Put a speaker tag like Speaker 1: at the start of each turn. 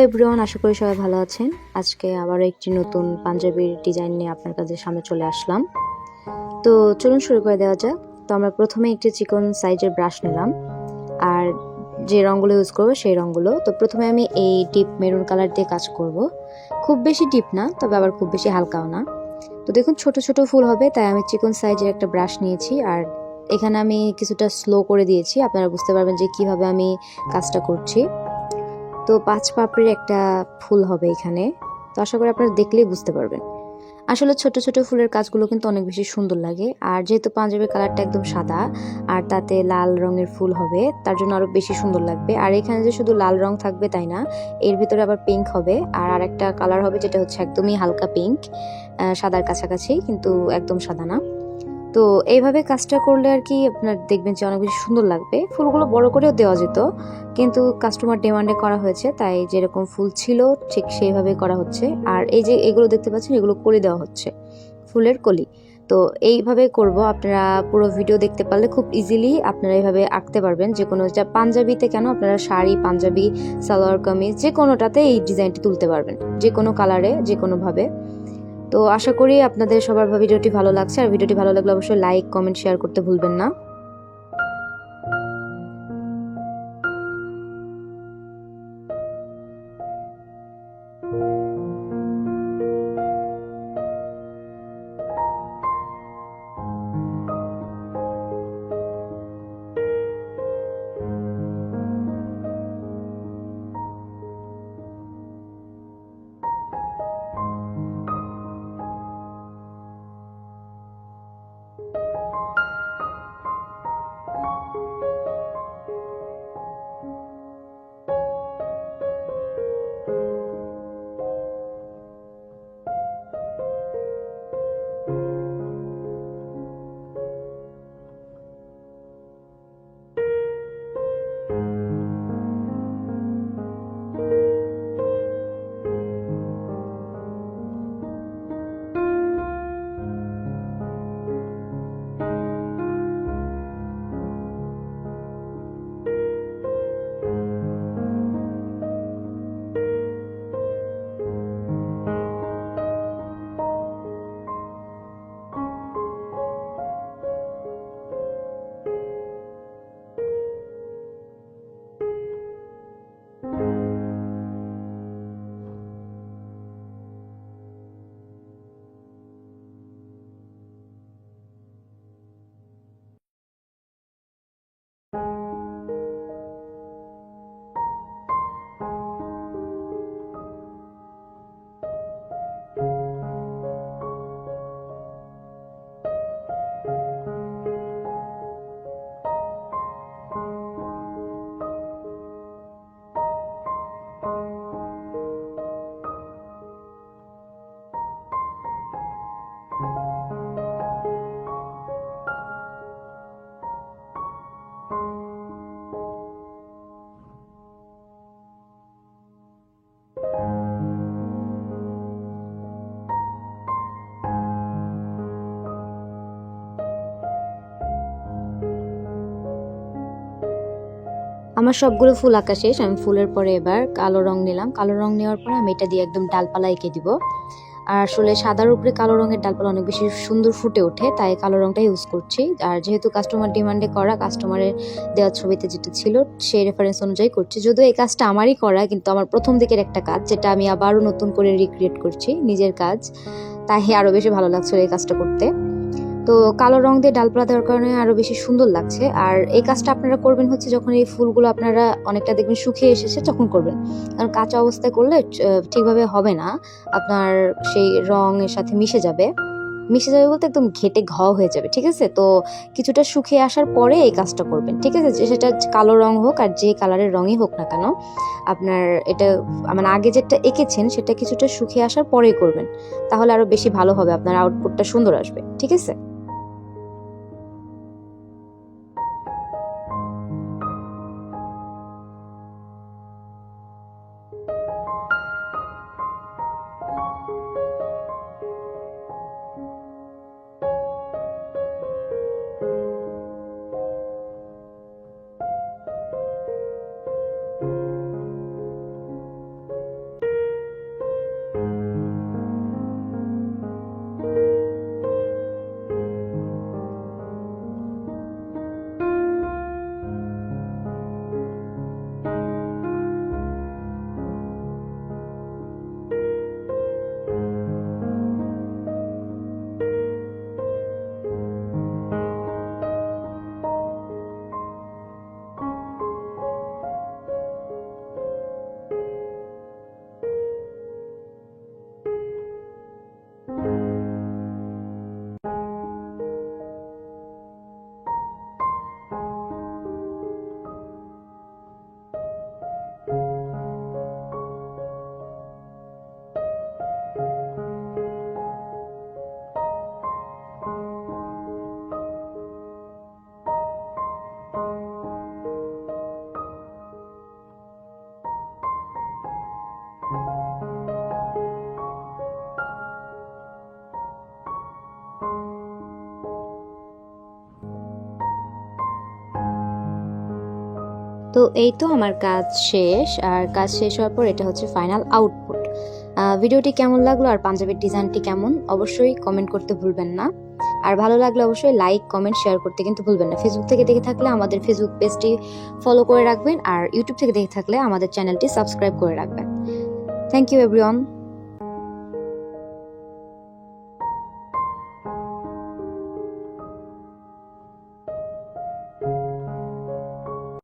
Speaker 1: Everyone, আশা করি সবাই ভালো আছেন। আজকে আবার একটি নতুন পাঞ্জাবির ডিজাইন নিয়ে আপনার কাছে সামনে চলে আসলাম। তো চলুন শুরু করে দেওয়া যাক। তো আমরা প্রথমে একটি চিকন সাইজের ব্রাশ নিলাম, আর যে রঙগুলো ইউজ করবো সেই রঙগুলো। তো প্রথমে আমি এই ডিপ মেরুন কালার দিয়ে কাজ করব। খুব বেশি ডিপ না, তবে আবার খুব বেশি হালকাও না। তো দেখুন, ছোট ছোট ফুল হবে, তাই আমি চিকন সাইজের একটা ব্রাশ নিয়েছি। আর এখানে আমি কিছুটা স্লো করে দিয়েছি, আপনারা বুঝতে পারবেন যে কিভাবে আমি কাজটা করছি। তো 5 পাপড়ির একটা ফুল হবে এখানে। তো আশা করি আপনারা দেখলেই বুঝতে পারবেন। আসলে ছোট ছোট ফুলের কাজগুলো কিন্তু অনেক বেশি সুন্দর লাগে। আর যেহেতু পাঞ্জাবির কালারটা একদম সাদা আর তাতে লাল রঙের ফুল হবে, তার জন্য আরো বেশি সুন্দর লাগবে। আর এখানে যে শুধু লাল রং থাকবে তাই না, এর ভিতরে আবার পিঙ্ক হবে, আর আরেকটা কালার হবে যেটা হচ্ছে একদমই হালকা পিঙ্ক, সাদার কাছাকাছি, কিন্তু একদম সাদা না। তো এইভাবে কাজটা করলে আর কি আপনার দেখবেন যে অনেক বেশি সুন্দর লাগবে। ফুলগুলো বড় করেও দেওয়া যেত, কিন্তু কাস্টমার ডিমান্ডে করা হয়েছে, তাই যেরকম ফুল ছিল ঠিক সেইভাবে করা হচ্ছে। আর এই যে এগুলো দেখতে পাচ্ছেন, এগুলো কলি দেওয়া হচ্ছে, ফুলের কলি। তো এইভাবে করব। আপনারা পুরো ভিডিও দেখতে পারলে খুব ইজিলি আপনারা এইভাবে আঁকতে পারবেন। যে কোনো পাঞ্জাবিতে কেন, আপনারা শাড়ি, পাঞ্জাবি, সালোয়ার কামিজ যে কোনোটাতে এই ডিজাইনটি তুলতে পারবেন, যে কোনো কালারে, যে কোনোভাবে। তো আশা করি আপনাদের সবার ভিডিওটি ভালো লাগছে। আর ভিডিওটি ভালো লাগলে অবশ্যই লাইক, কমেন্ট, শেয়ার করতে ভুলবেন না। আমার সবগুলো ফুল আঁকা শেষ। আমি ফুলের পরে এবার কালো রং নিলাম। কালো রং নেওয়ার পরে আমি এটা দিয়ে একদম ডালপালা এঁকে দিব। আর আসলে সাদার উপরে কালো রঙের ডালপালা অনেক বেশি সুন্দর ফুটে ওঠে, তাই কালো রংটা ইউজ করছি। আর যেহেতু কাস্টমার ডিমান্ডে করা, কাস্টমারের দেওয়া ছবিতে যেটা ছিল সেই রেফারেন্স অনুযায়ী করছি। যদিও এই কাজটা আমারই করা, কিন্তু আমার প্রথম দিকের একটা কাজ, যেটা আমি আবারও নতুন করে রিক্রিয়েট করছি, নিজের কাজ, তাই আরও বেশি ভালো লাগছিল এই কাজটা করতে। তো কালো রং দিয়ে ডালপালা দেওয়ার কারণে আরো বেশি সুন্দর লাগছে। আর এই কাজটা আপনারা করবেন হচ্ছে যখন এই ফুলগুলো আপনারা অনেকটা দেখবেন শুকিয়ে এসেছে তখন করবেন, কারণ কাঁচা অবস্থায় করলে ঠিকভাবে হবে না। আপনার সেই রঙের সাথে মিশে যাবে, মিশে যাবে বলতে একদম ঘেটে হয়ে যাবে। ঠিক আছে, তো কিছুটা শুকিয়ে আসার পরে এই কাজটা করবেন। ঠিক আছে, যে সেটা কালো রং হোক আর যে কালারের রঙই হোক না কেন, আপনার এটা মানে আগে যেটা এঁকেছেন সেটা কিছুটা শুকিয়ে আসার পরেই করবেন, তাহলে আরো বেশি ভালো হবে, আপনার আউটপুটটা সুন্দর আসবে। ঠিক আছে। তো এই তো আমার কাজ শেষ, আর কাজ শেষ হওয়ার পর এটা হচ্ছে ফাইনাল আউটপুট। ভিডিওটি কেমন লাগলো আর পাঞ্জাবির ডিজাইনটি কেমন অবশ্যই কমেন্ট করতে ভুলবেন না। আর ভালো লাগলে অবশ্যই লাইক কমেন্ট শেয়ার করতে কিন্তু ভুলবেন না। ফেসবুক থেকে দেখে থাকলে আমাদের ফেসবুক পেজটি ফলো করে রাখবেন, আর ইউটিউব থেকে দেখে থাকলে আমাদের চ্যানেলটি সাবস্ক্রাইব করে রাখবেন। Thank you everyone.